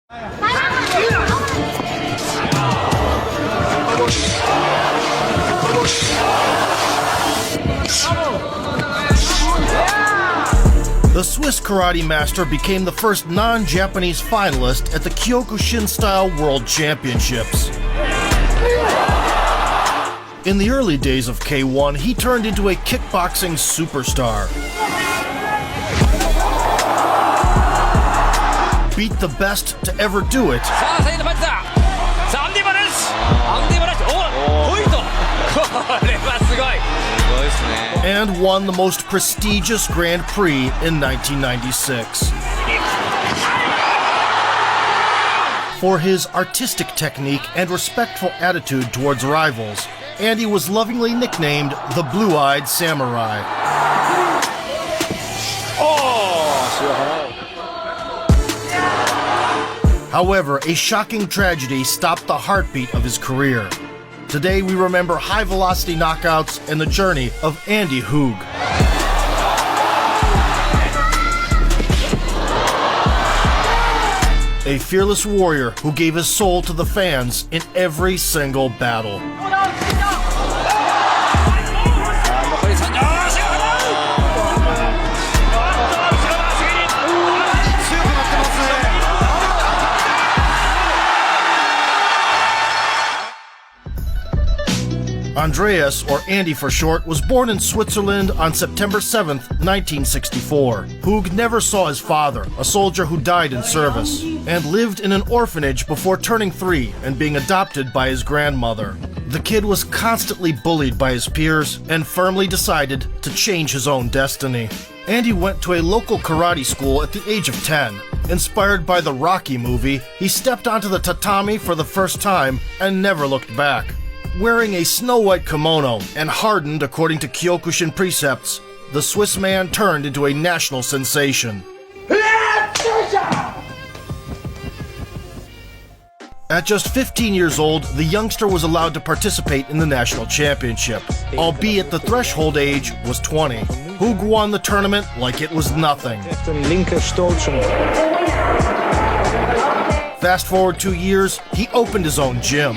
The Swiss karate master became the first non-Japanese finalist at the Kyokushin-style World Championships. In the early days of K1, he turned into a kickboxing superstar. Beat the best to ever do it. And won the most prestigious Grand Prix in 1996. For his artistic technique and respectful attitude towards rivals, Andy was lovingly nicknamed the Blue-Eyed Samurai. However, a shocking tragedy stopped the heartbeat of his career. Today we remember high-velocity knockouts and the journey of Andy Hoog. A fearless warrior who gave his soul to the fans in every single battle. Andreas, or Andy for short, was born in Switzerland on September 7, 1964. Hoog never saw his father, a soldier who died in service, and lived in an orphanage before turning 3 and being adopted by his grandmother. The kid was constantly bullied by his peers and firmly decided to change his own destiny. Andy went to a local karate school at the age of 10. Inspired by the Rocky movie, he stepped onto the tatami for the first time and never looked back. Wearing a snow-white kimono and hardened according to Kyokushin precepts, the Swiss man turned into a national sensation. At just 15 years old, the youngster was allowed to participate in the national championship, albeit the threshold age was 20. Hoog won the tournament like it was nothing. Fast forward 2 years, he opened his own gym.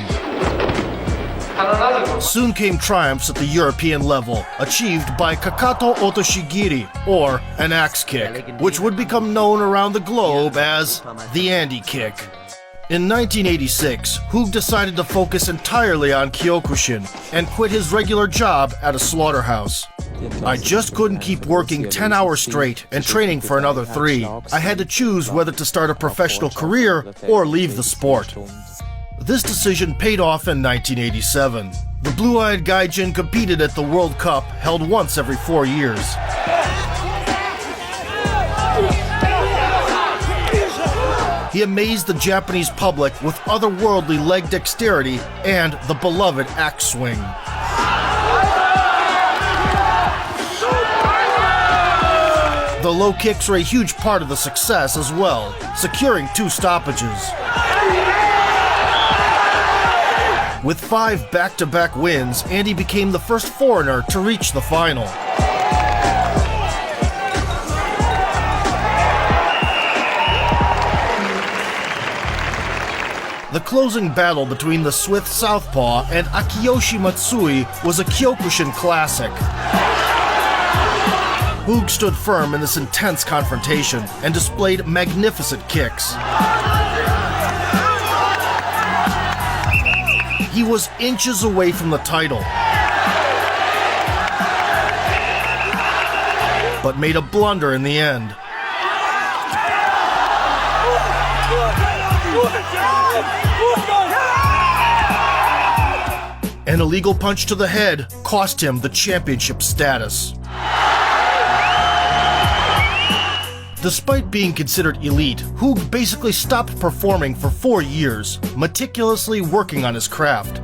Soon came triumphs at the European level, achieved by Kakato Geri, or an axe kick, which would become known around the globe as the Andy kick. In 1986, Hoog decided to focus entirely on Kyokushin and quit his regular job at a slaughterhouse. I just couldn't keep working 10 hours straight and training for another 3. I had to choose whether to start a professional career or leave the sport. This decision paid off in 1987. The Blue-Eyed Gaijin competed at the World Cup, held once every 4 years. He amazed the Japanese public with otherworldly leg dexterity and the beloved axe swing. The low kicks were a huge part of the success as well, securing 2 stoppages. With 5 back-to-back wins, Andy became the first foreigner to reach the final. The closing battle between the Swiss southpaw and Akiyoshi Matsui was a Kyokushin classic. Hoog stood firm in this intense confrontation and displayed magnificent kicks. He was inches away from the title, but made a blunder in the end. An illegal punch to the head cost him the championship status. Despite being considered elite, Hoog basically stopped performing for 4 years, meticulously working on his craft.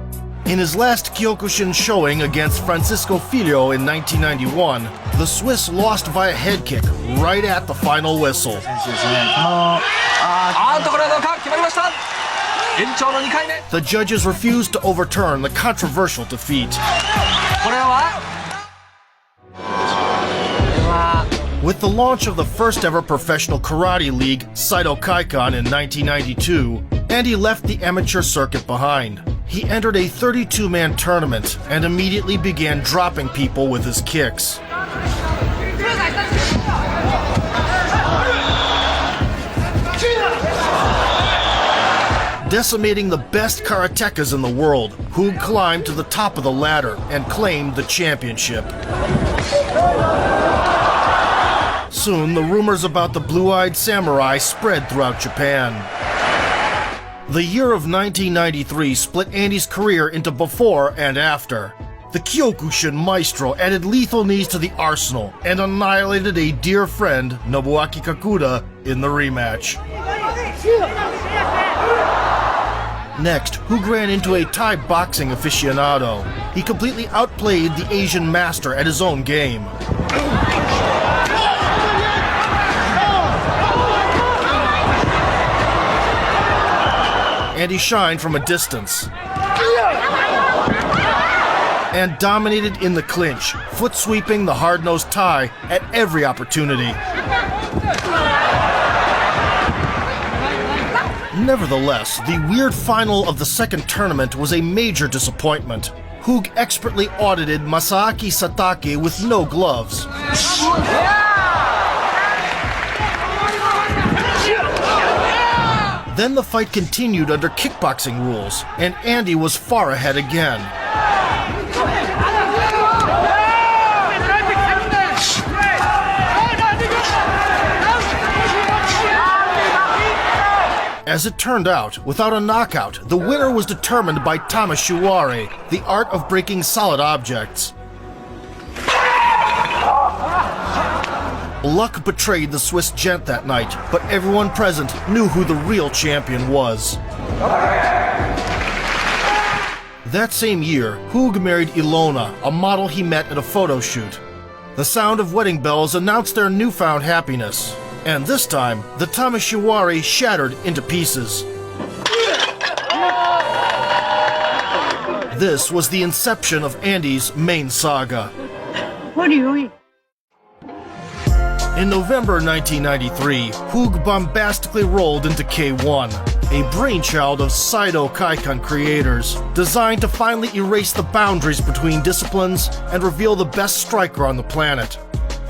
In his last Kyokushin showing against Francisco Filho in 1991, the Swiss lost via head kick right at the final whistle. The judges refused to overturn the controversial defeat. With the launch of the first ever professional karate league, Seidokaikan, in 1992, Andy left the amateur circuit behind. He entered a 32-man tournament and immediately began dropping people with his kicks. Decimating the best karatekas in the world, Hoog climbed to the top of the ladder and claimed the championship. Soon, the rumors about the blue-eyed samurai spread throughout Japan. The year of 1993 split Andy's career into before and after. The Kyokushin maestro added lethal knees to the arsenal and annihilated a dear friend, Nobuaki Kakuda, in the rematch. Next, Hoog ran into a Thai boxing aficionado. He completely outplayed the Asian master at his own game. And he shined from a distance. And dominated in the clinch, foot sweeping the hard-nosed Thai at every opportunity. Nevertheless, the weird final of the second tournament was a major disappointment. Hoog expertly audited Masaaki Satake with no gloves. Then the fight continued under kickboxing rules, and Andy was far ahead again. As it turned out, without a knockout, the winner was determined by tamashiwari, the art of breaking solid objects. Luck betrayed the Swiss gent that night, but everyone present knew who the real champion was. That same year, Hoog married Ilona, a model he met at a photo shoot. The sound of wedding bells announced their newfound happiness. And this time, the tamashiwari shattered into pieces. This was the inception of Andy's main saga. In November 1993, Hoog bombastically rolled into K1, a brainchild of Seidokaikan creators, designed to finally erase the boundaries between disciplines and reveal the best striker on the planet.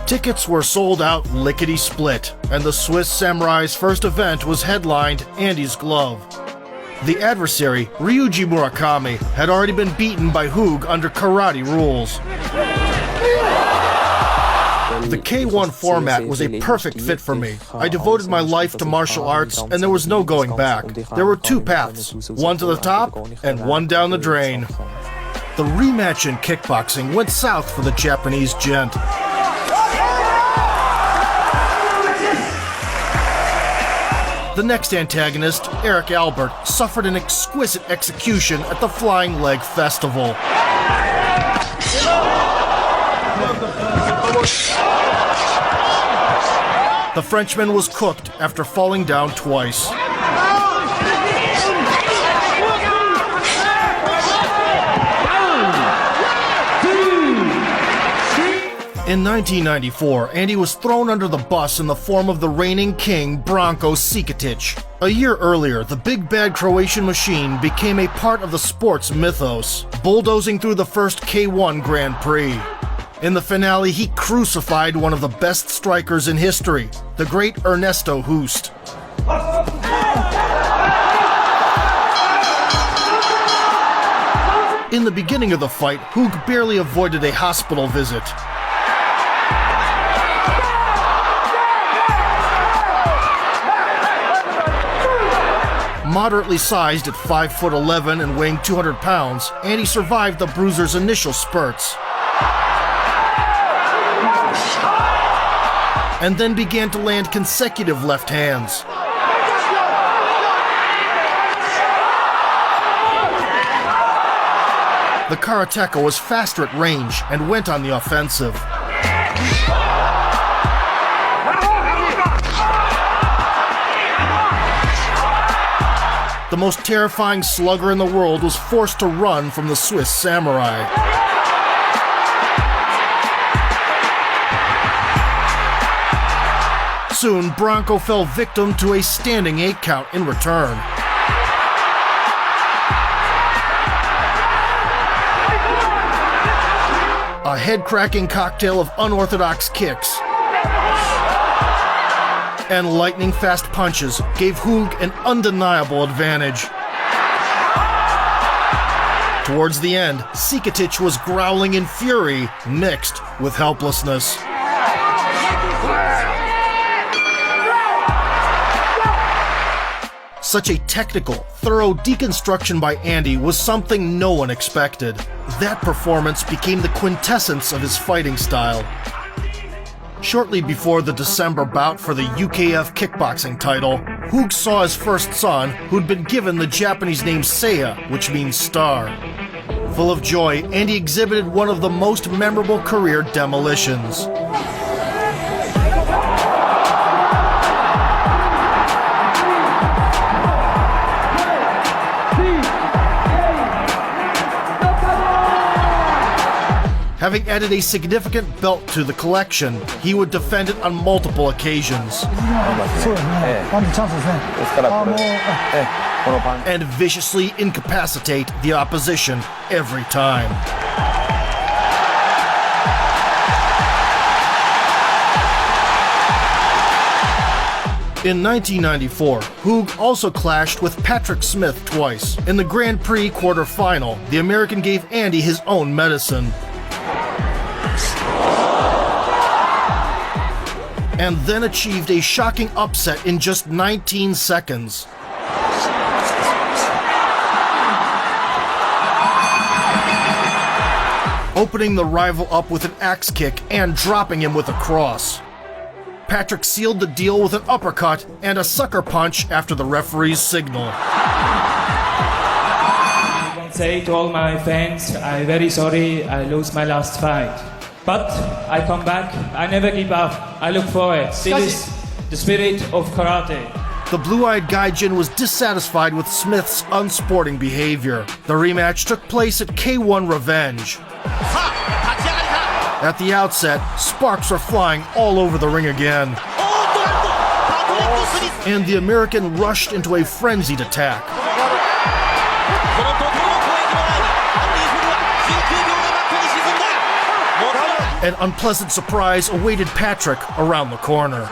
Tickets were sold out lickety-split, and the Swiss Samurai's first event was headlined Andy's Glove. The adversary, Ryuji Murakami, had already been beaten by Hoog under karate rules. The K1 format was a perfect fit for me. I devoted my life to martial arts, and there was no going back. There were two paths, one to the top and one down the drain. The rematch in kickboxing went south for the Japanese gent. The next antagonist, Eric Albert, suffered an exquisite execution at the Flying Leg Festival. The Frenchman was cooked after falling down twice. In 1994, Andy was thrown under the bus in the form of the reigning king, Branko Cikatic. A year earlier, the big bad Croatian machine became a part of the sport's mythos, bulldozing through the first K1 Grand Prix. In the finale, he crucified one of the best strikers in history, the great Ernesto Hoost. In the beginning of the fight, Hoog barely avoided a hospital visit. Moderately sized at 5'11" and weighing 200 pounds, Andy survived the bruiser's initial spurts. And then began to land consecutive left hands. The karateka was faster at range and went on the offensive. The most terrifying slugger in the world was forced to run from the Swiss samurai. soon Bronco fell victim to a standing 8 count in return. A head-cracking cocktail of unorthodox kicks and lightning-fast punches gave Hug an undeniable advantage. Towards the end, Sikatic was growling in fury, mixed with helplessness. Such a technical, thorough deconstruction by Andy was something no one expected. That performance became the quintessence of his fighting style. Shortly before the December bout for the UKF kickboxing title, Hug saw his first son, who'd been given the Japanese name Seiya, which means star. Full of joy, Andy exhibited one of the most memorable career demolitions. Having added a significant belt to the collection, he would defend it on multiple occasions. And viciously incapacitate the opposition every time. In 1994, Hug also clashed with Patrick Smith twice. In the Grand Prix quarterfinal, the American gave Andy his own medicine. And then achieved a shocking upset in just 19 seconds. Opening the rival up with an axe kick and dropping him with a cross. Patrick sealed the deal with an uppercut and a sucker punch after the referee's signal. I want to say to all my fans, I'm very sorry I lost my last fight. But I come back, I never give up, I look forward. This is the spirit of karate. The blue-eyed Gaijin was dissatisfied with Smith's unsporting behavior. The rematch took place at K1 Revenge. At the outset, sparks were flying all over the ring again. And the American rushed into a frenzied attack. An unpleasant surprise awaited Patrick around the corner.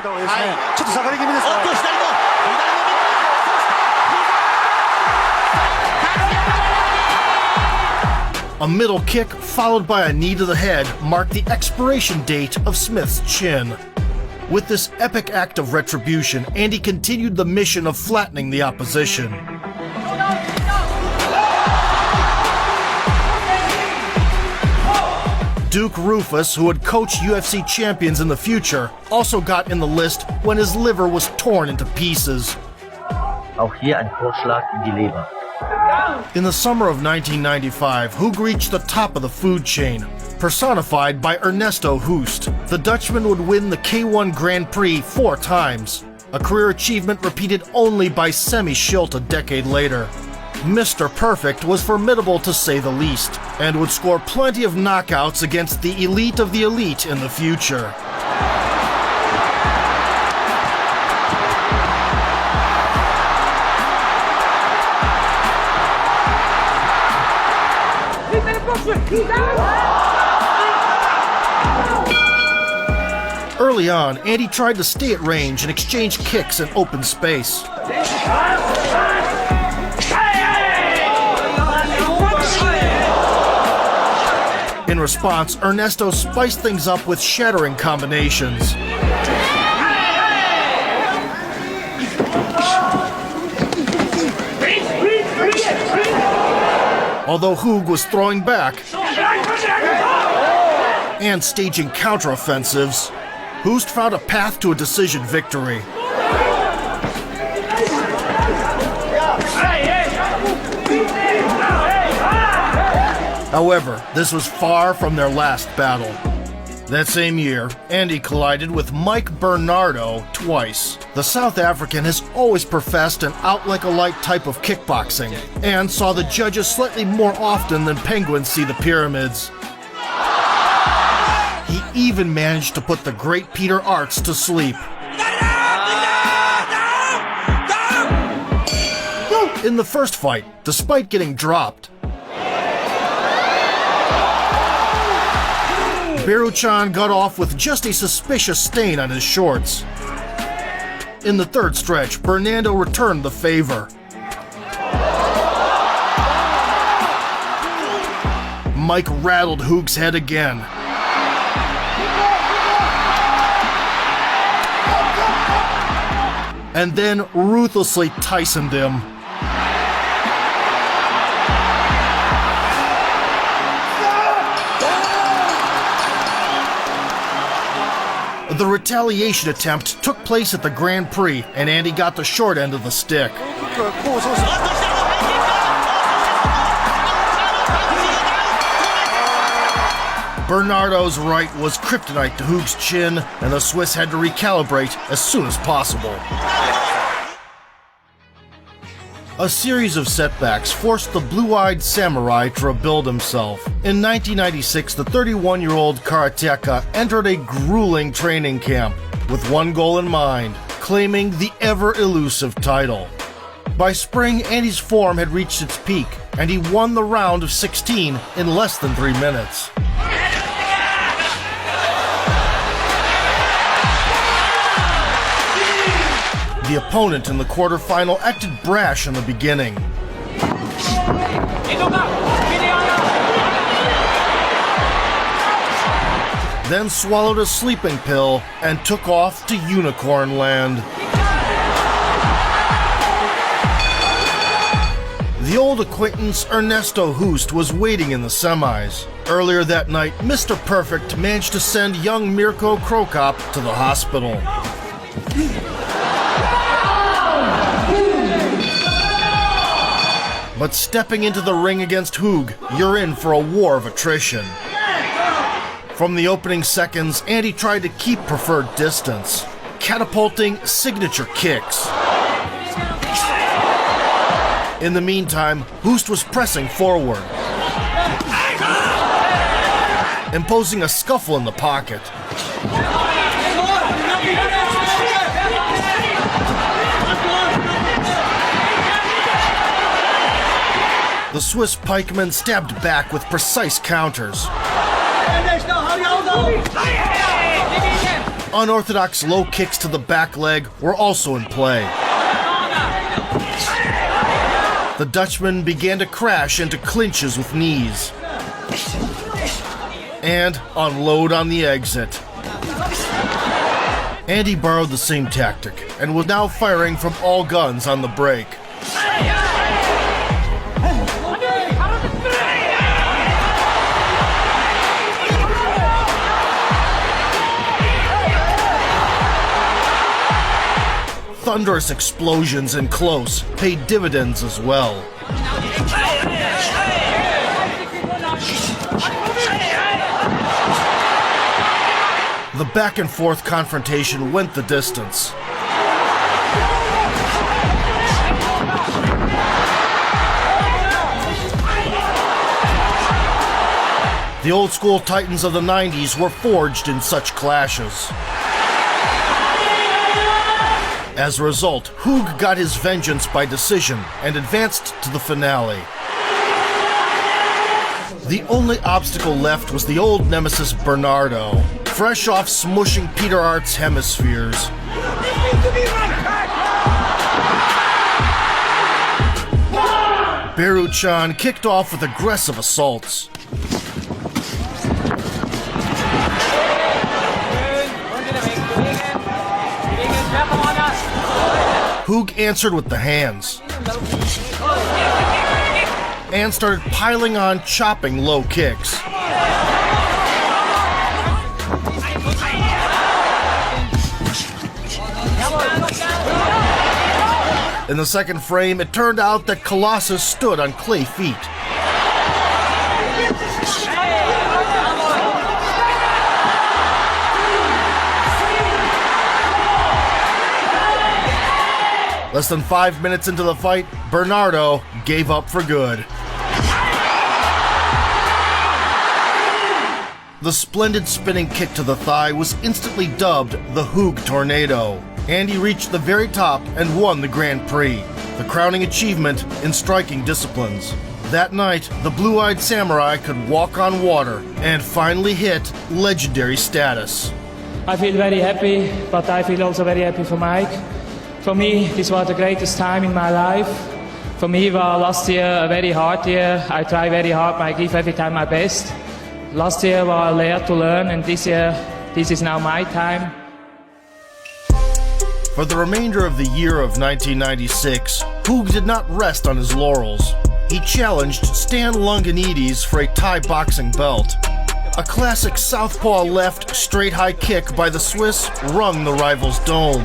A middle kick followed by a knee to the head marked the expiration date of Smith's chin. With this epic act of retribution, Andy continued the mission of flattening the opposition. Duke Rufus, who would coach UFC champions in the future, also got in the list when his liver was torn into pieces. Auch hier ein Vorschlag in die Leber. In the summer of 1995, Hug reached the top of the food chain, personified by Ernesto Hoost. The Dutchman would win the K1 Grand Prix 4 times, a career achievement repeated only by Semi Schilt a decade later. Mr. Perfect was formidable to say the least, and would score plenty of knockouts against the elite of the elite in the future. Early on, Andy tried to stay at range and exchange kicks in open space. In response, Ernesto spiced things up with shattering combinations. Although Hug was throwing back and staging counteroffensives, Hoost found a path to a decision victory. However, this was far from their last battle. That same year, Andy collided with Mike Bernardo twice. The South African has always professed an out-like-a-light type of kickboxing, and saw the judges slightly more often than penguins see the pyramids. He even managed to put the great Peter Arts to sleep. In the first fight, despite getting dropped, Beru-chan got off with just a suspicious stain on his shorts. In the third stretch, Bernardo returned the favor. Mike rattled Hoog's head again. And then ruthlessly Tysoned him. The retaliation attempt took place at the Grand Prix, and Andy got the short end of the stick. Bernardo's right was kryptonite to Hoog's chin, and the Swiss had to recalibrate as soon as possible. A series of setbacks forced the blue-eyed samurai to rebuild himself. In 1996, the 31-year-old karateka entered a grueling training camp with one goal in mind: claiming the ever-elusive title. By spring, Andy's form had reached its peak, and he won the round of 16 in less than 3 minutes. The opponent in the quarterfinal acted brash in the beginning. Then swallowed a sleeping pill and took off to Unicorn Land. The old acquaintance Ernesto Hoost was waiting in the semis. Earlier that night, Mr. Perfect managed to send young Mirko Krokop to the hospital. But stepping into the ring against Hoog, you're in for a war of attrition. From the opening seconds, Andy tried to keep preferred distance, catapulting signature kicks. In the meantime, Hoost was pressing forward, imposing a scuffle in the pocket. The Swiss pikeman stabbed back with precise counters. Unorthodox low kicks to the back leg were also in play. The Dutchman began to crash into clinches with knees and unload on the exit. Andy borrowed the same tactic and was now firing from all guns on the break. Thunderous explosions in close paid dividends as well. The back-and-forth confrontation went the distance. The old-school titans of the 90s were forged in such clashes. As a result, Hoog got his vengeance by decision and advanced to the finale. The only obstacle left was the old nemesis Bernardo, fresh off smushing Peter Art's hemispheres. Beru-chan kicked off with aggressive assaults. Hoog answered with the hands and started piling on chopping low kicks. In the second frame, it turned out that Colossus stood on clay feet. Less than 5 minutes into the fight, Bernardo gave up for good. The splendid spinning kick to the thigh was instantly dubbed the Hoog Tornado. Andy reached the very top and won the Grand Prix, the crowning achievement in striking disciplines. That night, the blue-eyed samurai could walk on water and finally hit legendary status. I feel very happy, but I feel also very happy for Mike. For me, this was the greatest time in my life. For me, was last year a very hard year. I try very hard, I give every time my best. Last year was a year to learn, and this year, this is now my time. For the remainder of the year of 1996, Hoog did not rest on his laurels. He challenged Stan Lunganides for a Thai boxing belt. A classic southpaw left straight high kick by the Swiss wrung the rival's dome.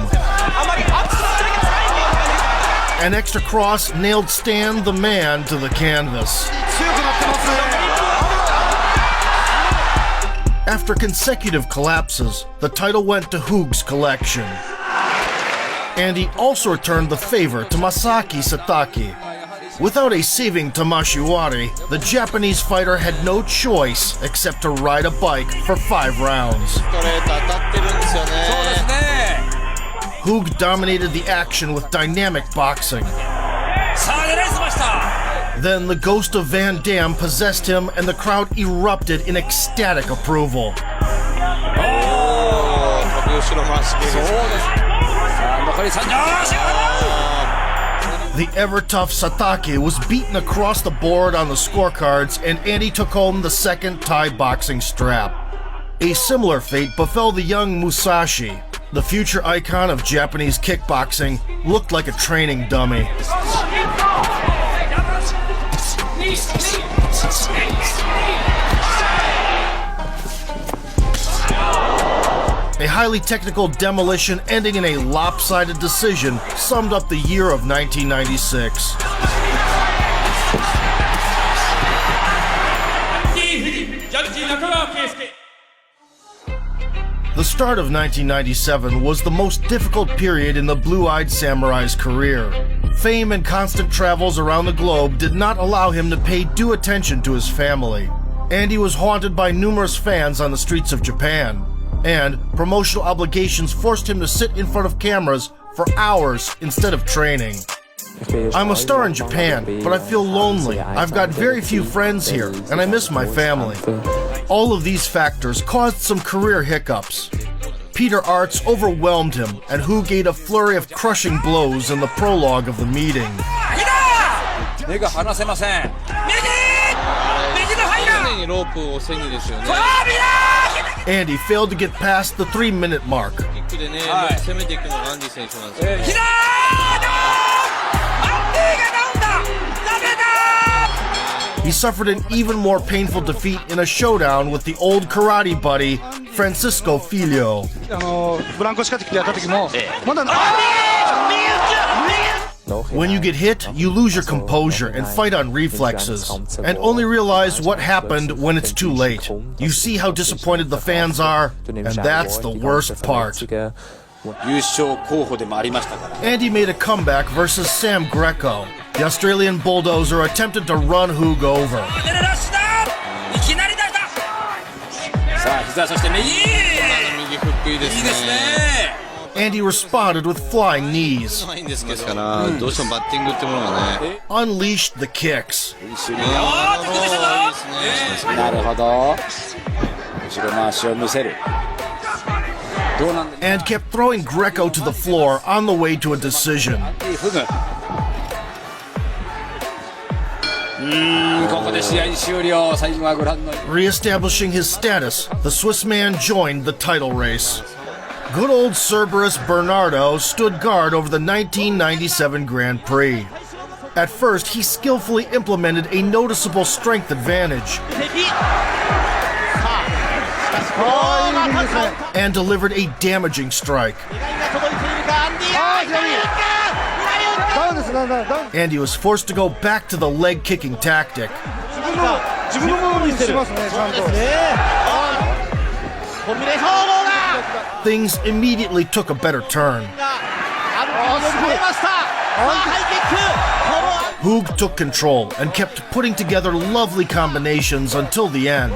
An extra cross nailed Stan the man to the canvas. After consecutive collapses, the title went to Hoog's collection. Andy also returned the favor to Masaki Satake. Without a saving Tamashiwari, the Japanese fighter had no choice except to ride a bike for 5 rounds. Hoog dominated the action with dynamic boxing. Then the ghost of Van Damme possessed him and the crowd erupted in ecstatic approval. The ever-tough Satake was beaten across the board on the scorecards, and Andy took home the second Thai boxing strap. A similar fate befell the young Musashi. The future icon of Japanese kickboxing looked like a training dummy. A highly technical demolition ending in a lopsided decision summed up the year of 1996. The start of 1997 was the most difficult period in the blue-eyed samurai's career. Fame and constant travels around the globe did not allow him to pay due attention to his family. Andy was haunted by numerous fans on the streets of Japan, and promotional obligations forced him to sit in front of cameras for hours instead of training. I'm a star in Japan, but I feel lonely. I've got very few friends here, and I miss my family. All of these factors caused some career hiccups. Peter Arts overwhelmed him, and Hoog ate a flurry of crushing blows in the prologue of the meeting. Andy failed to get past the 3-minute mark. He suffered an even more painful defeat in a showdown with the old karate buddy, Francisco Filho. When you get hit, you lose your composure and fight on reflexes, and only realize what happened when it's too late. You see how disappointed the fans are, and that's the worst part. Andy made a comeback versus Sam Greco. The Australian bulldozer attempted to run Hoog over. Andy responded with flying knees. Unleashed the kicks. And kept throwing Greco to the floor on the way to a decision. Re-establishing his status, the Swiss man joined the title race. Good old Cerberus Bernardo stood guard over the 1997 Grand Prix. At first, he skillfully implemented a noticeable strength advantage and delivered a damaging strike. Andy was forced to go back to the leg-kicking tactic. Things immediately took a better turn. Hoog took control and kept putting together lovely combinations until the end.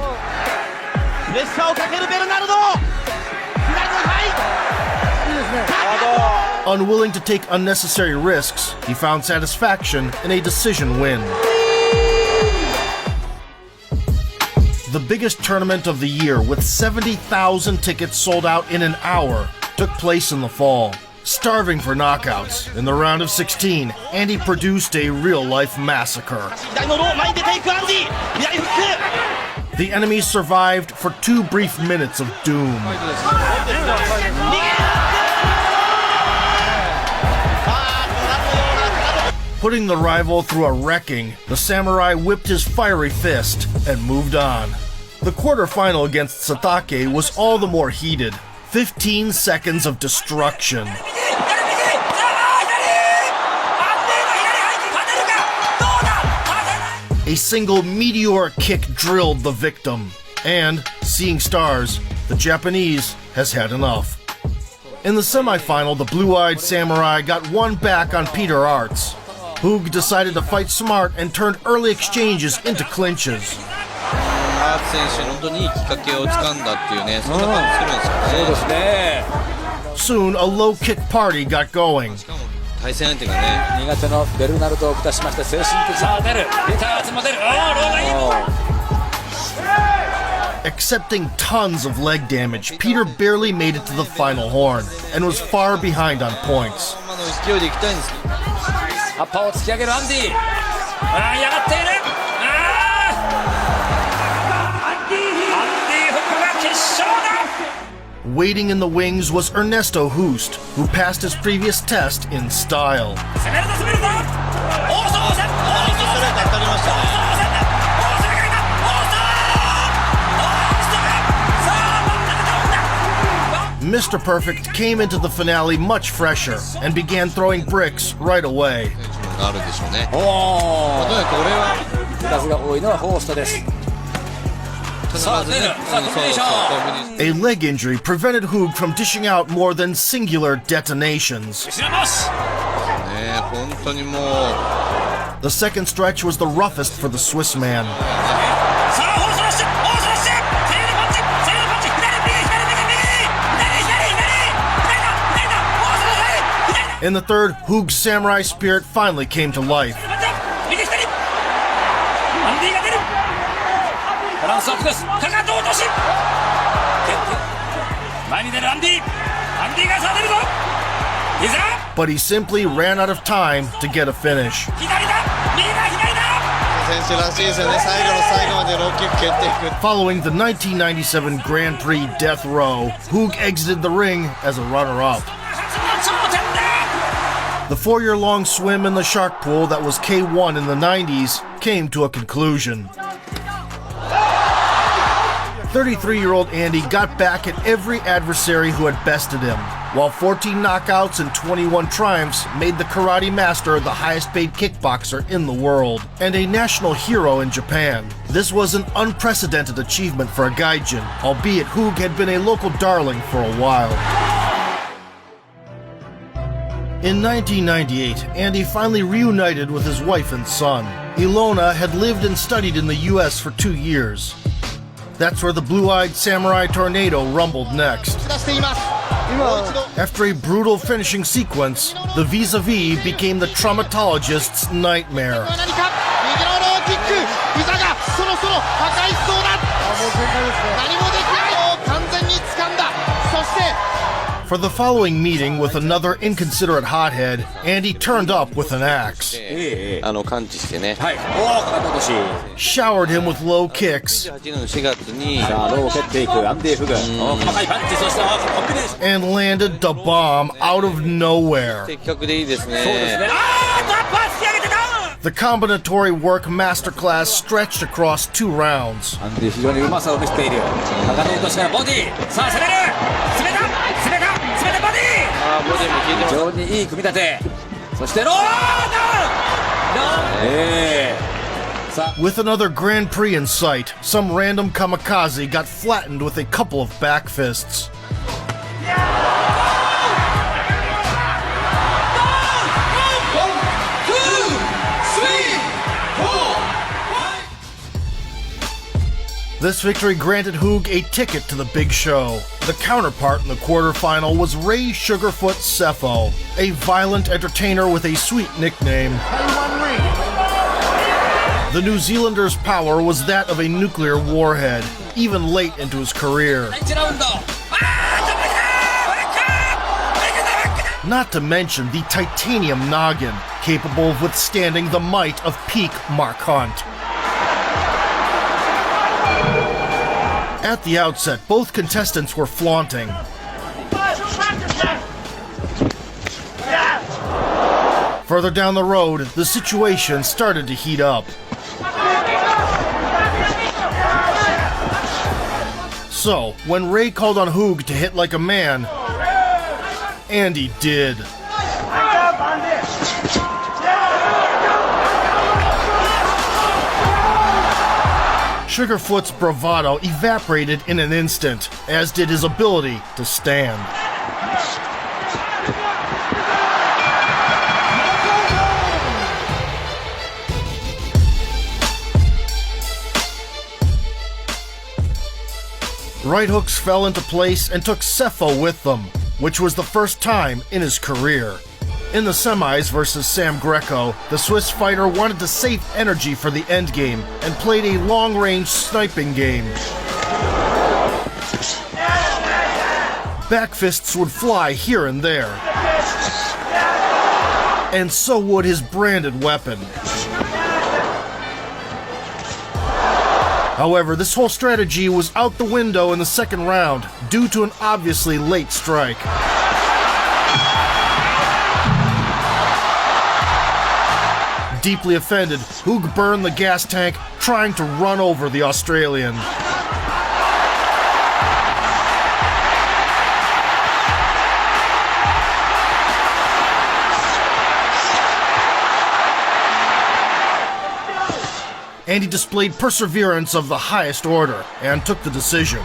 Unwilling to take unnecessary risks, he found satisfaction in a decision win. The biggest tournament of the year, with 70,000 tickets sold out in an hour, took place in the fall. Starving for knockouts, in the round of 16, Andy produced a real-life massacre. The enemies survived for 2 brief minutes of doom. Putting the rival through a wrecking, the samurai whipped his fiery fist and moved on. The quarterfinal against Satake was all the more heated. 15 seconds of destruction. A single meteoric kick drilled the victim. And, seeing stars, the Japanese has had enough. In the semifinal, the blue-eyed samurai got one back on Peter Arts. Hoog decided to fight smart and turned early exchanges into clinches. Soon, a low-kick party got going. Accepting tons of leg damage, Peter barely made it to the final horn and was far behind on points. Waiting in the wings was Ernesto Hoost, who passed his previous test in style. Mr. Perfect came into the finale much fresher and began throwing bricks right away. A leg injury prevented Hoog from dishing out more than singular detonations. The second stretch was the roughest for the Swiss man. In the third, Hoog's samurai spirit finally came to life. But he simply ran out of time to get a finish. Following the 1997 Grand Prix death row, Hoog exited the ring as a runner-up. The 4-year-long swim in the shark pool that was K1 in the 90s came to a conclusion. 33-year-old Andy got back at every adversary who had bested him, while 14 knockouts and 21 triumphs made the karate master the highest-paid kickboxer in the world, and a national hero in Japan. This was an unprecedented achievement for a gaijin, albeit Hoog had been a local darling for a while. In 1998, Andy finally reunited with his wife and son. Ilona had lived and studied in the US for 2 years. That's where the blue-eyed samurai tornado rumbled next. After a brutal finishing sequence, the vis-a-vis became the traumatologist's nightmare. For the following meeting with another inconsiderate hothead, Andy turned up with an axe. Showered him with low kicks. And landed the bomb out of nowhere. The combinatory work masterclass stretched across 2 rounds. With another Grand Prix in sight, some random kamikaze got flattened with a couple of back fists. This victory granted Hoog a ticket to the big show. The counterpart in the quarterfinal was Ray Sugarfoot Sefo, a violent entertainer with a sweet nickname. The New Zealander's power was that of a nuclear warhead, even late into his career. Not to mention the titanium noggin, capable of withstanding the might of peak Mark Hunt. At the outset, both contestants were flaunting. Further down the road, the situation started to heat up. So, when Ray called on Hoog to hit like a man, Andy did. Sugarfoot's bravado evaporated in an instant, as did his ability to stand. Right hooks fell into place and took Sefo with them, which was the first time in his career. In the semis versus Sam Greco, the Swiss fighter wanted to save energy for the endgame and played a long-range sniping game. Back fists would fly here and there. And so would his branded weapon. However, this whole strategy was out the window in the second round due to an obviously late strike. Deeply offended, Hoog burned the gas tank, trying to run over the Australian. Andy displayed perseverance of the highest order and took the decision.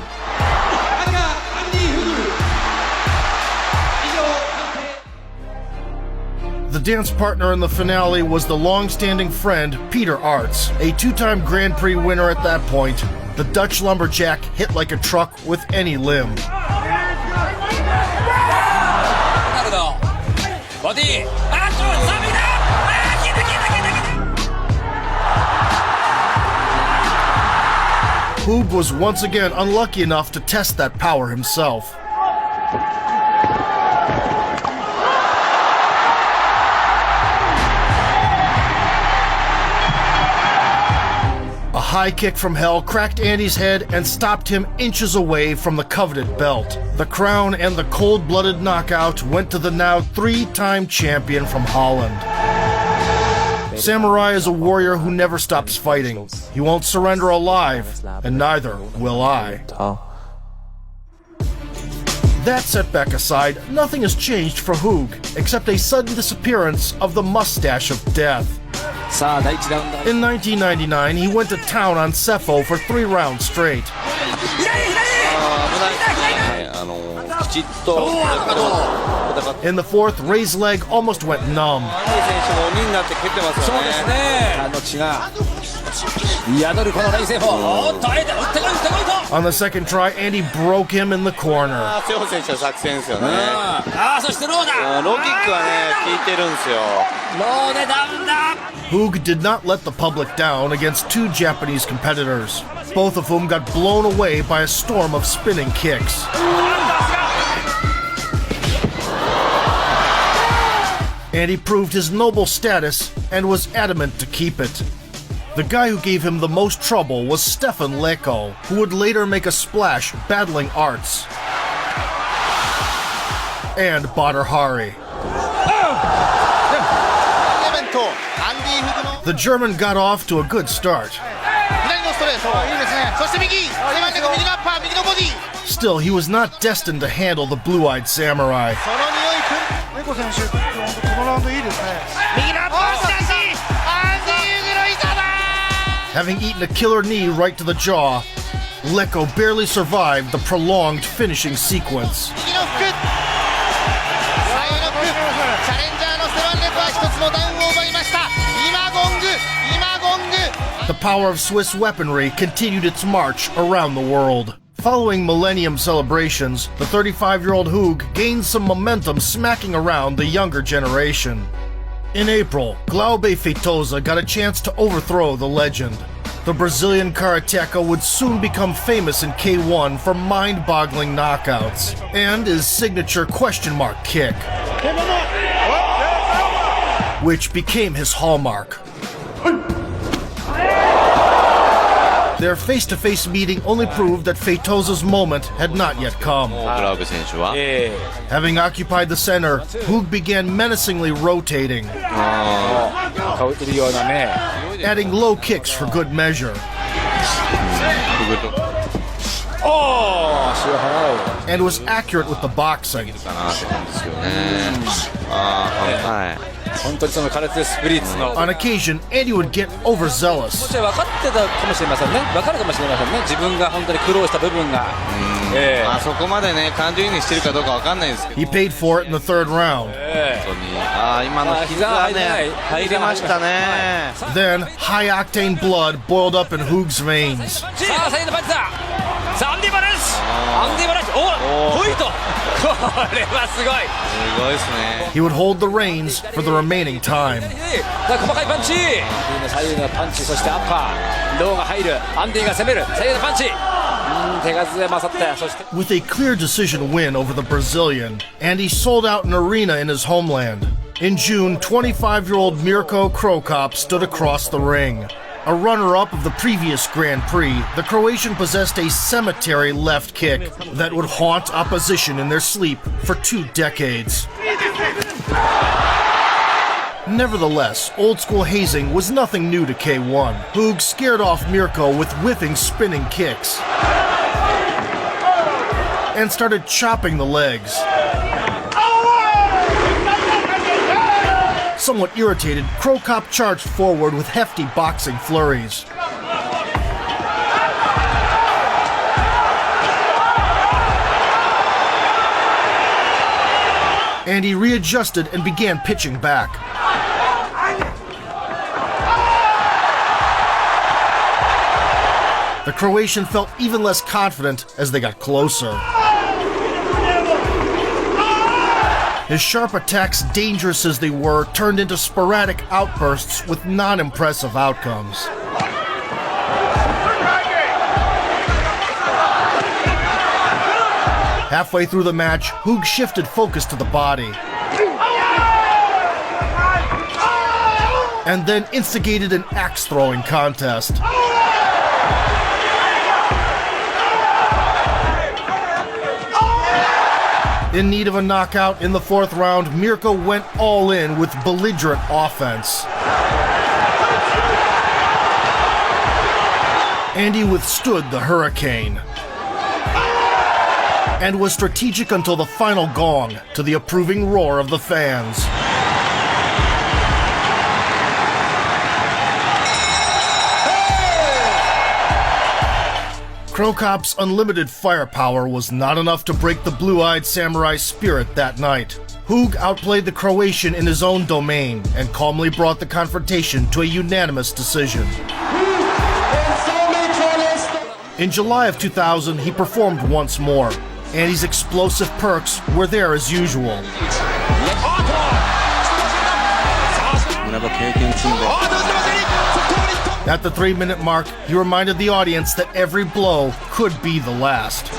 The dance partner in the finale was the long-standing friend Peter Arts, a two-time Grand Prix winner at that point. The Dutch lumberjack hit like a truck with any limb. Hoog was once again unlucky enough to test that power himself. A high kick from hell cracked Andy's head and stopped him inches away from the coveted belt. The crown and the cold-blooded knockout went to the now three-time champion from Holland. Samurai is a warrior who never stops fighting. He won't surrender alive, and neither will I. That setback aside, nothing has changed for Hoog, except a sudden disappearance of the mustache of death. In 1999, he went to town on Sefo for 3 rounds straight. In the fourth, Ray's leg almost went numb. On the second try, Andy broke him in the corner. Hoog did not let the public down against 2 Japanese competitors, both of whom got blown away by a storm of spinning kicks. Andy proved his noble status and was adamant to keep it. The guy who gave him the most trouble was Stefan Leko, who would later make a splash battling Arts. And Badr Hari. The German got off to a good start. Still, he was not destined to handle the blue-eyed samurai. Having eaten a killer knee right to the jaw, Leko barely survived the prolonged finishing sequence. The power of Swiss weaponry continued its march around the world. Following Millennium celebrations, the 35-year-old Hug gained some momentum smacking around the younger generation. In April, Glaube Feitosa got a chance to overthrow the legend. The Brazilian karateka would soon become famous in K1 for mind-boggling knockouts, and his signature question mark kick, which became his hallmark. Their face-to-face meeting only proved that Feitosa's moment had not yet come. Having occupied the center, Hug began menacingly rotating, adding low kicks for good measure, and was accurate with the boxing. On occasion, Andy would get overzealous. He paid for it in the third round. Then, high-octane blood boiled up in Hug's veins. He would hold the reins for the remaining time. With a clear decision win over the Brazilian, Andy sold out an arena in his homeland. In June, 25-year-old Mirko Krokop stood across the ring. A runner-up of the previous Grand Prix, the Croatian possessed a cemetery left kick that would haunt opposition in their sleep for 2 decades. Nevertheless, old-school hazing was nothing new to K1. Hug scared off Mirko with whipping spinning kicks and started chopping the legs. Somewhat irritated, Krokop charged forward with hefty boxing flurries. And he readjusted and began pitching back. The Croatian felt even less confident as they got closer. His sharp attacks, dangerous as they were, turned into sporadic outbursts with non-impressive outcomes. Halfway through the match, Hug shifted focus to the body, and then instigated an axe-throwing contest. In need of a knockout in the 4th round, Mirko went all in with belligerent offense. Andy withstood the hurricane and was strategic until the final gong, to the approving roar of the fans. Krokop's unlimited firepower was not enough to break the blue-eyed samurai's spirit that night. Hug outplayed the Croatian in his own domain and calmly brought the confrontation to a unanimous decision. In July of 2000, he performed once more. Andy's explosive perks were there as usual. At the 3-minute mark, he reminded the audience that every blow could be the last.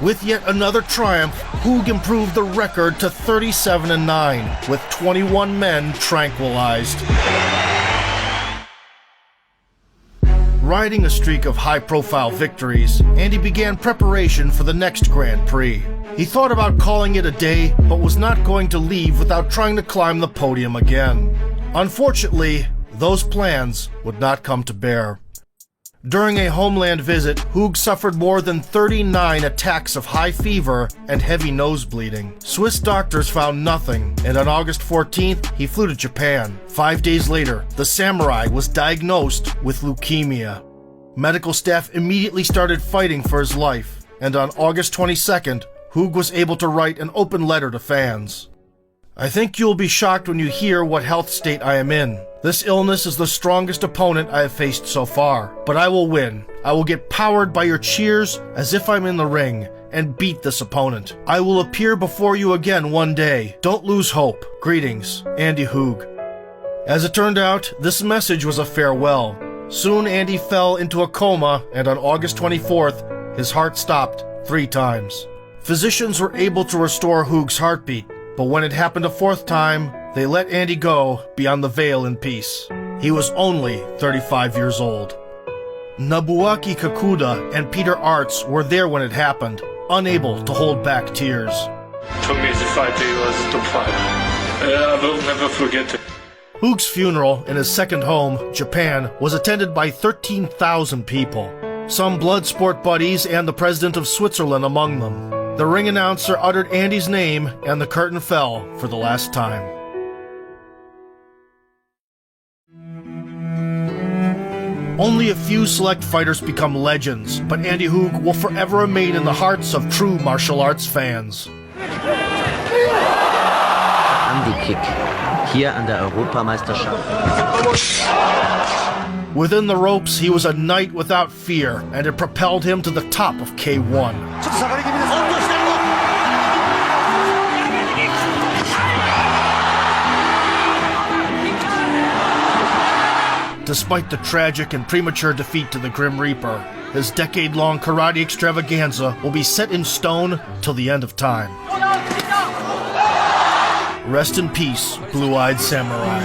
With yet another triumph, Hug improved the record to 37-9, with 21 men tranquilized. Riding a streak of high-profile victories, Andy began preparation for the next Grand Prix. He thought about calling it a day, but was not going to leave without trying to climb the podium again. Unfortunately, those plans would not come to bear. During a homeland visit, Hug suffered more than 39 attacks of high fever and heavy nose bleeding. Swiss doctors found nothing, and on August 14th, he flew to Japan. 5 days later, the samurai was diagnosed with leukemia. Medical staff immediately started fighting for his life, and on August 22nd, Hug was able to write an open letter to fans. I think you'll be shocked when you hear what health state I am in. This illness is the strongest opponent I have faced so far, but I will win. I will get powered by your cheers as if I'm in the ring and beat this opponent. I will appear before you again one day. Don't lose hope. Greetings, Andy Hoog. As it turned out, this message was a farewell. Soon Andy fell into a coma, and on August 24th, his heart stopped 3 times. Physicians were able to restore Hoog's heartbeat, but when it happened a 4th time, they let Andy go beyond the veil in peace. He was only 35 years old. Nobuaki Kakuda and Peter Arts were there when it happened, unable to hold back tears. For me, the fighting was the top 5. I will never forget it. Hoog's funeral in his second home, Japan, was attended by 13,000 people. Some blood sport buddies and the president of Switzerland among them. The ring announcer uttered Andy's name and the curtain fell for the last time. Only a few select fighters become legends, but Andy Hoog will forever remain in the hearts of true martial arts fans. Andy-Kick, hier an der Europameisterschaft. Within the ropes, he was a knight without fear, and it propelled him to the top of K1. Despite the tragic and premature defeat to the Grim Reaper, his decade-long karate extravaganza will be set in stone till the end of time. Rest in peace, Blue-Eyed Samurai.